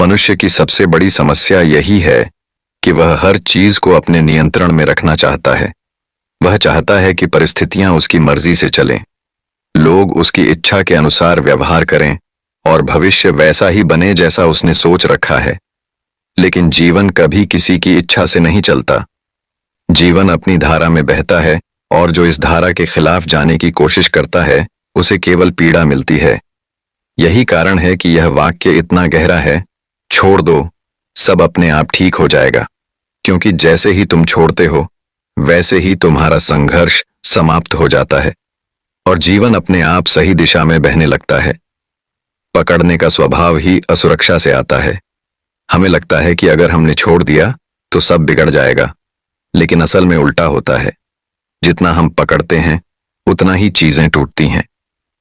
मनुष्य की सबसे बड़ी समस्या यही है कि वह हर चीज को अपने नियंत्रण में रखना चाहता है। वह चाहता है कि परिस्थितियां उसकी मर्जी से चलें, लोग उसकी इच्छा के अनुसार व्यवहार करें और भविष्य वैसा ही बने जैसा उसने सोच रखा है। लेकिन जीवन कभी किसी की इच्छा से नहीं चलता। जीवन अपनी धारा में बहता है और जो इस धारा के खिलाफ जाने की कोशिश करता है उसे केवल पीड़ा मिलती है। यही कारण है कि यह वाक्य इतना गहरा है, छोड़ दो, सब अपने आप ठीक हो जाएगा। क्योंकि जैसे ही तुम छोड़ते हो वैसे ही तुम्हारा संघर्ष समाप्त हो जाता है और जीवन अपने आप सही दिशा में बहने लगता है। पकड़ने का स्वभाव ही असुरक्षा से आता है। हमें लगता है कि अगर हमने छोड़ दिया तो सब बिगड़ जाएगा, लेकिन असल में उल्टा होता है। जितना हम पकड़ते हैं उतना ही चीजें टूटती हैं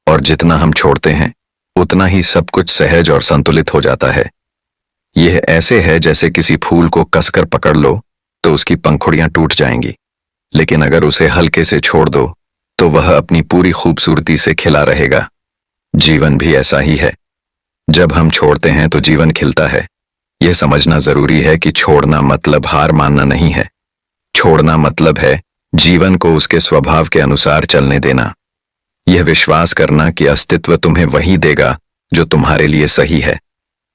और जितना हम छोड़ते हैं उतना ही सब कुछ सहज और संतुलित हो जाता है। यह ऐसे है जैसे किसी फूल को कसकर पकड़ लो तो उसकी पंखुड़ियां टूट जाएंगी, लेकिन अगर उसे हल्के से छोड़ दो तो वह अपनी पूरी खूबसूरती से खिला रहेगा। जीवन भी ऐसा ही है। जब हम छोड़ते हैं तो जीवन खिलता है। यह समझना जरूरी है कि छोड़ना मतलब हार मानना नहीं है। छोड़ना मतलब है जीवन को उसके स्वभाव के अनुसार चलने देना। यह विश्वास करना कि अस्तित्व तुम्हें वही देगा जो तुम्हारे लिए सही है।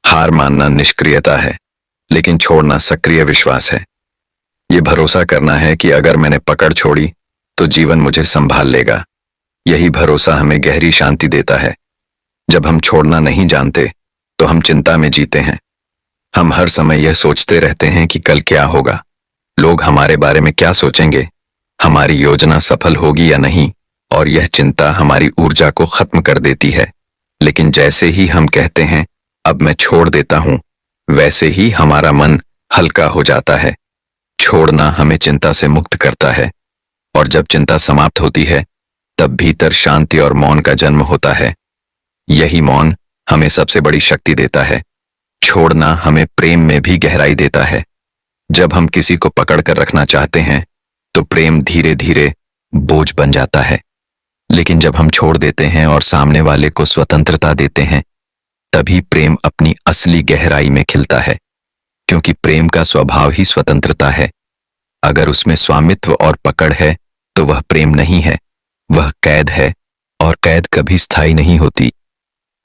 हार मानना निष्क्रियता है, लेकिन छोड़ना सक्रिय विश्वास है। यह भरोसा करना है कि अगर मैंने पकड़ छोड़ी तो जीवन मुझे संभाल लेगा। यही भरोसा हमें गहरी शांति देता है। जब हम छोड़ना नहीं जानते तो हम चिंता में जीते हैं। हम हर समय यह सोचते रहते हैं कि कल क्या होगा, लोग हमारे बारे में क्या सोचेंगे, हमारी योजना सफल होगी या नहीं, और यह चिंता हमारी ऊर्जा को खत्म कर देती है। लेकिन जैसे ही हम कहते हैं अब मैं छोड़ देता हूं, वैसे ही हमारा मन हल्का हो जाता है। छोड़ना हमें चिंता से मुक्त करता है और जब चिंता समाप्त होती है तब भीतर शांति और मौन का जन्म होता है। यही मौन हमें सबसे बड़ी शक्ति देता है। छोड़ना हमें प्रेम में भी गहराई देता है। जब हम किसी को पकड़ कर रखना चाहते हैं तो प्रेम धीरे धीरे बोझ बन जाता है, लेकिन जब हम छोड़ देते हैं और सामने वाले को स्वतंत्रता देते हैं तभी प्रेम अपनी असली गहराई में खिलता है। क्योंकि प्रेम का स्वभाव ही स्वतंत्रता है। अगर उसमें स्वामित्व और पकड़ है तो वह प्रेम नहीं है, वह कैद है, और कैद कभी स्थायी नहीं होती।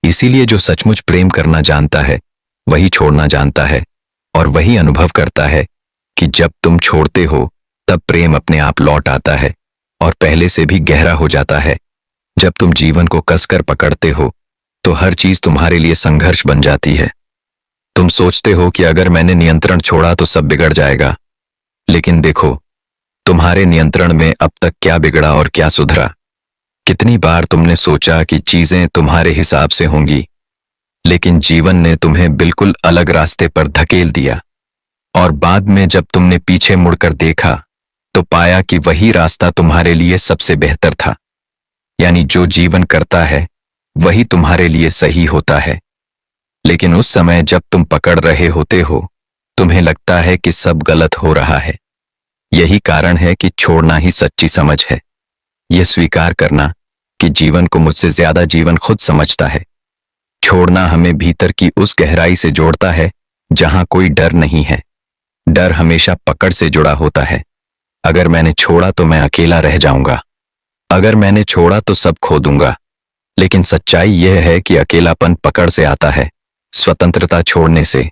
इसीलिए जो सचमुच प्रेम करना जानता है वही छोड़ना जानता है और वही अनुभव करता है कि जब तुम छोड़ते हो तब प्रेम अपने आप लौट आता है और पहले से भी गहरा हो जाता है। जब तुम जीवन को कसकर पकड़ते हो तो हर चीज तुम्हारे लिए संघर्ष बन जाती है। तुम सोचते हो कि अगर मैंने नियंत्रण छोड़ा तो सब बिगड़ जाएगा, लेकिन देखो तुम्हारे नियंत्रण में अब तक क्या बिगड़ा और क्या सुधरा। कितनी बार तुमने सोचा कि चीजें तुम्हारे हिसाब से होंगी, लेकिन जीवन ने तुम्हें बिल्कुल अलग रास्ते पर धकेल दिया, और बाद में जब तुमने पीछे मुड़कर देखा तो पाया कि वही रास्ता तुम्हारे लिए सबसे बेहतर था। यानी जो जीवन करता है वही तुम्हारे लिए सही होता है। लेकिन उस समय जब तुम पकड़ रहे होते हो तुम्हें लगता है कि सब गलत हो रहा है। यही कारण है कि छोड़ना ही सच्ची समझ है। यह स्वीकार करना कि जीवन को मुझसे ज्यादा जीवन खुद समझता है। छोड़ना हमें भीतर की उस गहराई से जोड़ता है जहां कोई डर नहीं है। डर हमेशा पकड़ से जुड़ा होता है। अगर मैंने छोड़ा तो मैं अकेला रह जाऊंगा, अगर मैंने छोड़ा तो सब खो दूंगा। लेकिन सच्चाई यह है कि अकेलापन पकड़ से आता है, स्वतंत्रता छोड़ने से।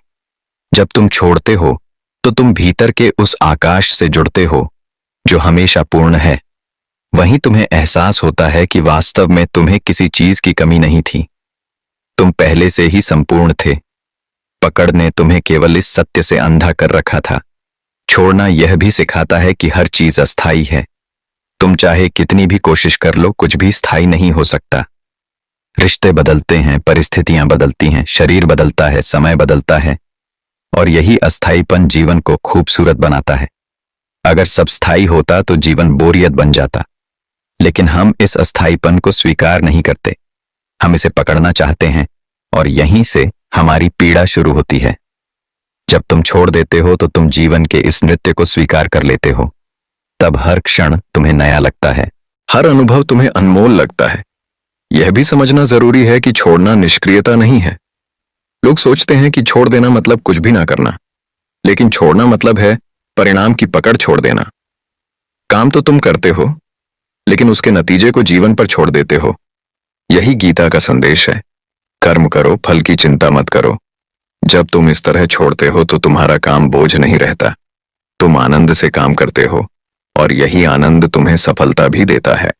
जब तुम छोड़ते हो तो तुम भीतर के उस आकाश से जुड़ते हो जो हमेशा पूर्ण है। वहीं तुम्हें एहसास होता है कि वास्तव में तुम्हें किसी चीज की कमी नहीं थी। तुम पहले से ही संपूर्ण थे। पकड़ ने तुम्हें केवल इस सत्य से अंधा कर रखा था। छोड़ना यह भी सिखाता है कि हर चीज अस्थायी है। तुम चाहे कितनी भी कोशिश कर लो, कुछ भी स्थायी नहीं हो सकता। रिश्ते बदलते हैं, परिस्थितियां बदलती हैं, शरीर बदलता है, समय बदलता है, और यही अस्थायीपन जीवन को खूबसूरत बनाता है। अगर सब स्थायी होता तो जीवन बोरियत बन जाता, लेकिन हम इस अस्थायीपन को स्वीकार नहीं करते। हम इसे पकड़ना चाहते हैं और यहीं से हमारी पीड़ा शुरू होती है। जब तुम छोड़ देते हो तो तुम जीवन के इस नृत्य को स्वीकार कर लेते हो। तब हर क्षण तुम्हें नया लगता है, हर अनुभव तुम्हें अनमोल लगता है। यह भी समझना जरूरी है कि छोड़ना निष्क्रियता नहीं है। लोग सोचते हैं कि छोड़ देना मतलब कुछ भी ना करना, लेकिन छोड़ना मतलब है परिणाम की पकड़ छोड़ देना। काम तो तुम करते हो, लेकिन उसके नतीजे को जीवन पर छोड़ देते हो। यही गीता का संदेश है। कर्म करो, फल की चिंता मत करो। जब तुम इस तरह छोड़ते हो तो तुम्हारा काम बोझ नहीं रहता। तुम आनंद से काम करते हो, और यही आनंद तुम्हें सफलता भी देता है।